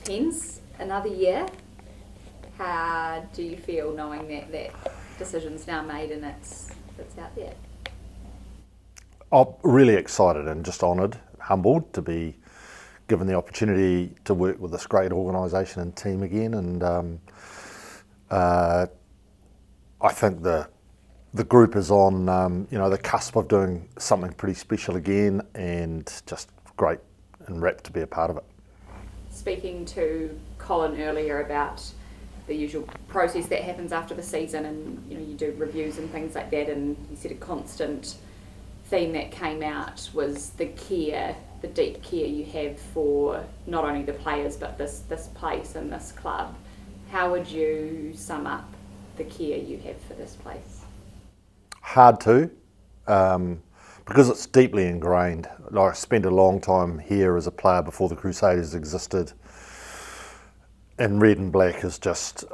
hence another year. How do you feel knowing that decision's now made and it's out there? I'm really excited and just honoured, humbled to be given the opportunity to work with this great organisation and team again. And I think the group is on the cusp of doing something pretty special again, and just great and rapt to be a part of it. Speaking to Colin earlier about the usual process that happens after the season, and you do reviews and things like that, and he said a constant theme that came out was the deep care you have for not only the players but this place and this club. How would you sum up the care you have for this place? Hard to, because it's deeply ingrained. I spent a long time here as a player before the Crusaders existed, and red and black is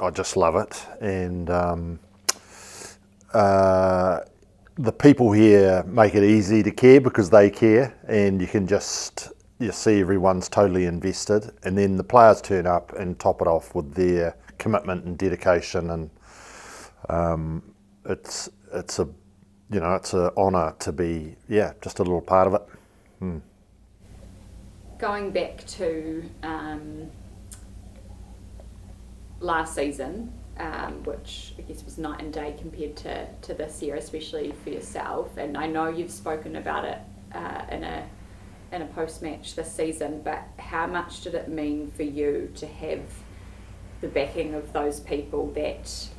I just love it. And the people here make it easy to care because they care, and you see everyone's totally invested, and then the players turn up and top it off with their commitment and dedication, and it's an honour to be just a little part of it. Going back to last season, which I guess was night and day compared to this year, especially for yourself. And I know you've spoken about it in a post-match this season, but how much did it mean for you to have the backing of those people, that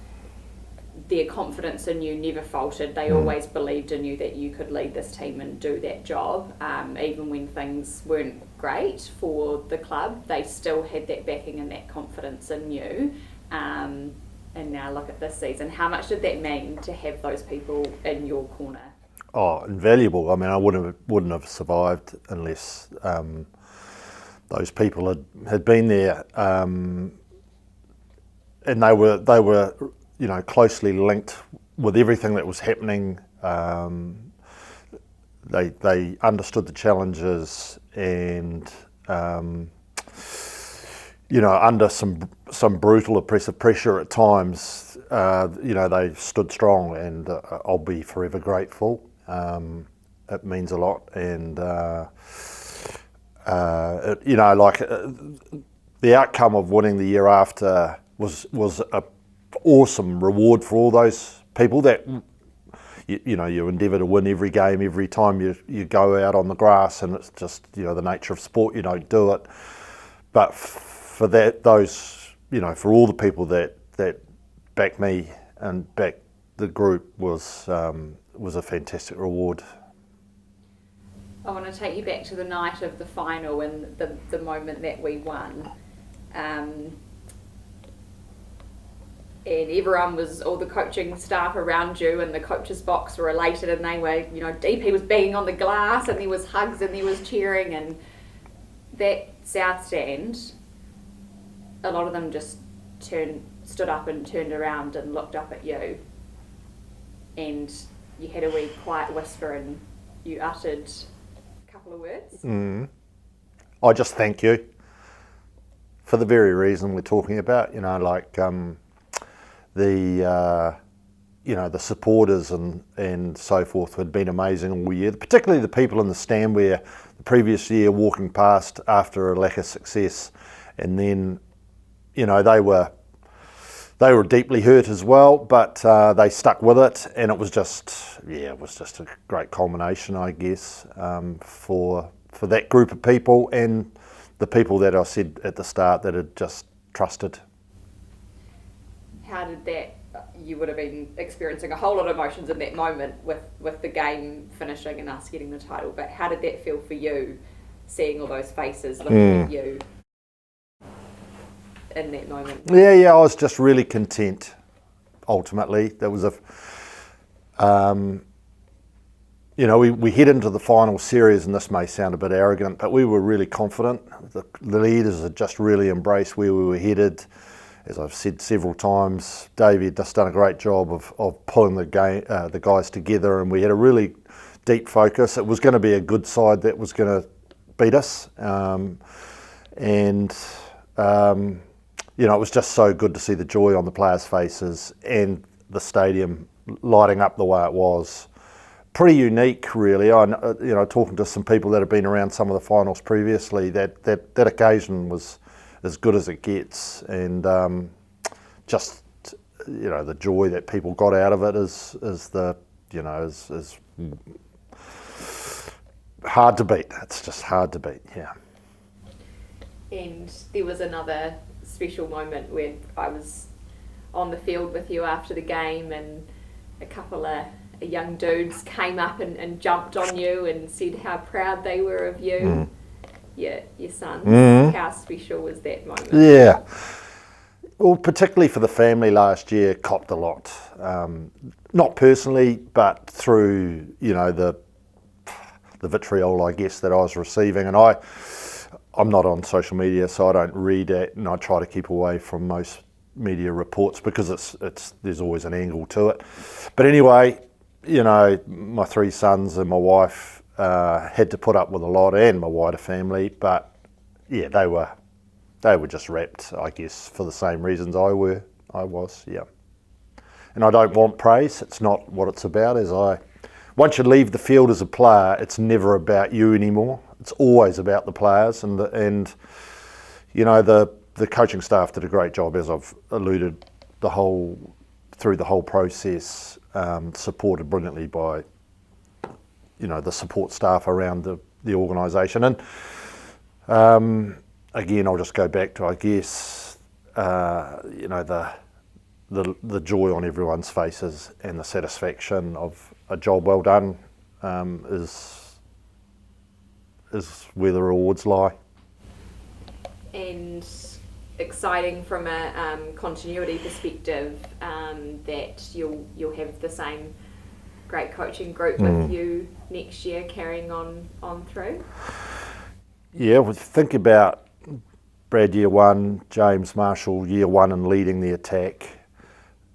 their confidence in you never faltered? They always believed in you, that you could lead this team and do that job, even when things weren't great for the club. They still had that backing and that confidence in you. And now look at this season. How much did that mean to have those people in your corner? Oh, invaluable. I mean, I wouldn't have survived unless those people had been there, and they were closely linked with everything that was happening. They understood the challenges, and under some brutal, oppressive pressure at times, they stood strong, and I'll be forever grateful. It means a lot, and the outcome of winning the year after was a awesome reward for all those people that you endeavour to win every game, every time you go out on the grass, and it's just the nature of sport, you don't do it. But for for all the people that backed me and backed the group was a fantastic reward. I want to take you back to the night of the final and the moment that we won. And everyone all the coaching staff around you and the coach's box were elated, and they were, DP was banging on the glass, and there was hugs and there was cheering, and that South Stand, a lot of them just stood up and turned around and looked up at you, and you had a wee quiet whisper and you uttered a couple of words. I just thank you for the very reason we're talking about, the supporters and so forth had been amazing all year, particularly the people in the stand where the previous year walking past after a lack of success, and then they were deeply hurt as well, but they stuck with it, and it was just a great culmination, I guess, for that group of people and the people that I said at the start that had just trusted. How did that, you would have been experiencing a whole lot of emotions in that moment with the game finishing and us getting the title, but how did that feel for you, seeing all those faces looking at you in that moment? Yeah, I was just really content, ultimately. There was we head into the final series, and this may sound a bit arrogant, but we were really confident. The leaders had just really embraced where we were headed. As I've said several times, Davey had just done a great job of pulling the guys together, and we had a really deep focus. It was going to be a good side that was going to beat us, and You know, it was just so good to see the joy on the players' faces and the stadium lighting up the way it was. Pretty unique, really. You know, talking to some people that have been around some of the finals previously, that occasion was as good as it gets, and just, you know, the joy that people got out of it is hard to beat. It's just hard to beat, yeah. And there was another special moment when I was on the field with you after the game, and a couple of young dudes came up and jumped on you and said how proud they were of you. Your sons. How special was that moment? Yeah. Well, particularly for the family last year, copped a lot. Not personally, but through, you know, the vitriol, I guess, that I was receiving. And I'm not on social media, so I don't read it, and I try to keep away from most media reports because there's always an angle to it. But anyway, you know, my three sons and my wife had to put up with a lot, and my wider family. But yeah, they were just wrapped, I guess, for the same reasons I was. Yeah. And I don't want praise. It's not what it's about. Once you leave the field as a player, it's never about you anymore. It's always about the players, and you know, the coaching staff did a great job, as I've alluded, through the whole process, supported brilliantly by, you know, the support staff around the organisation. And again, I'll just go back to, I guess, you know, the joy on everyone's faces and the satisfaction of a job well done is where the rewards lie. And exciting from a continuity perspective, that you'll have the same great coaching group with you next year carrying on through. Yeah, well, think about Brad year one, James Marshall year one and leading the attack,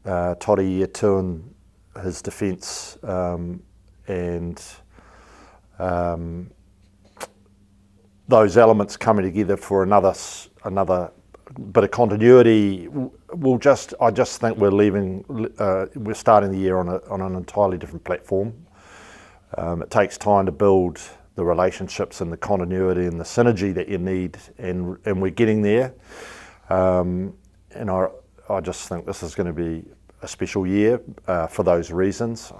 Toddy year two and his defence, and those elements coming together for another bit of continuity. I just think we're starting the year on an entirely different platform. It takes time to build the relationships and the continuity and the synergy that you need, and we're getting there. And I just think this is going to be a special year for those reasons.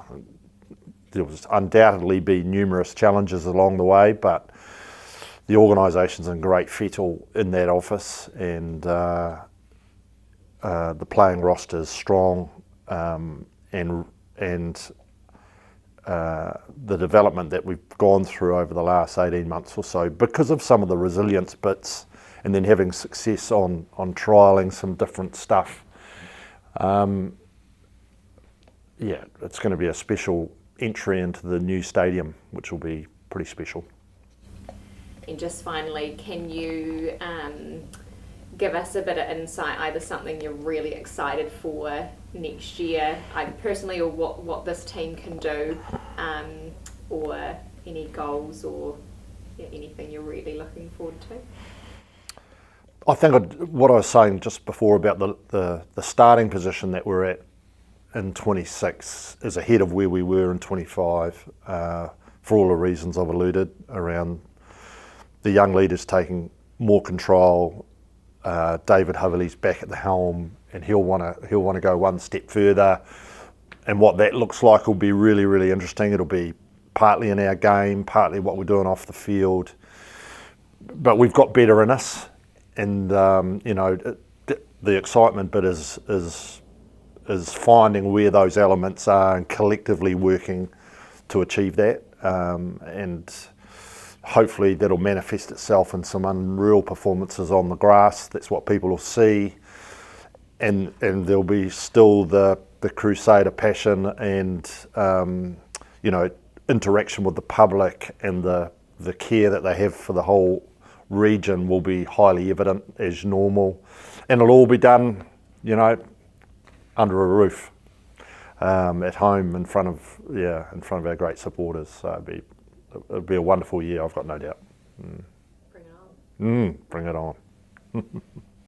There will undoubtedly be numerous challenges along the way, but the organisation's in great fettle in that office, and the playing roster is strong, and the development that we've gone through over the last 18 months or so, because of some of the resilience bits, and then having success on trialling some different stuff. Yeah, it's going to be a special entry into the new stadium, which will be pretty special. And just finally, can you give us a bit of insight, either something you're really excited for next year, either personally, or what this team can do, or any goals or anything you're really looking forward to? I think what I was saying just before about the starting position that we're at in 26 is ahead of where we were in 25, for all the reasons I've alluded around the young leaders taking more control. David Hovey's back at the helm, and he'll want to go one step further. And what that looks like will be really, really interesting. It'll be partly in our game, partly what we're doing off the field. But we've got better in us, and you know, the excitement bit is finding where those elements are and collectively working to achieve that. And hopefully that'll manifest itself in some unreal performances on the grass. That's what people will see, and there'll be still the Crusader passion and you know, interaction with the public, and the care that they have for the whole region will be highly evident as normal, and it'll all be done, you know, under a roof, at home in front of our great supporters. So it'll be a wonderful year, I've got no doubt. Bring it on. Bring it on.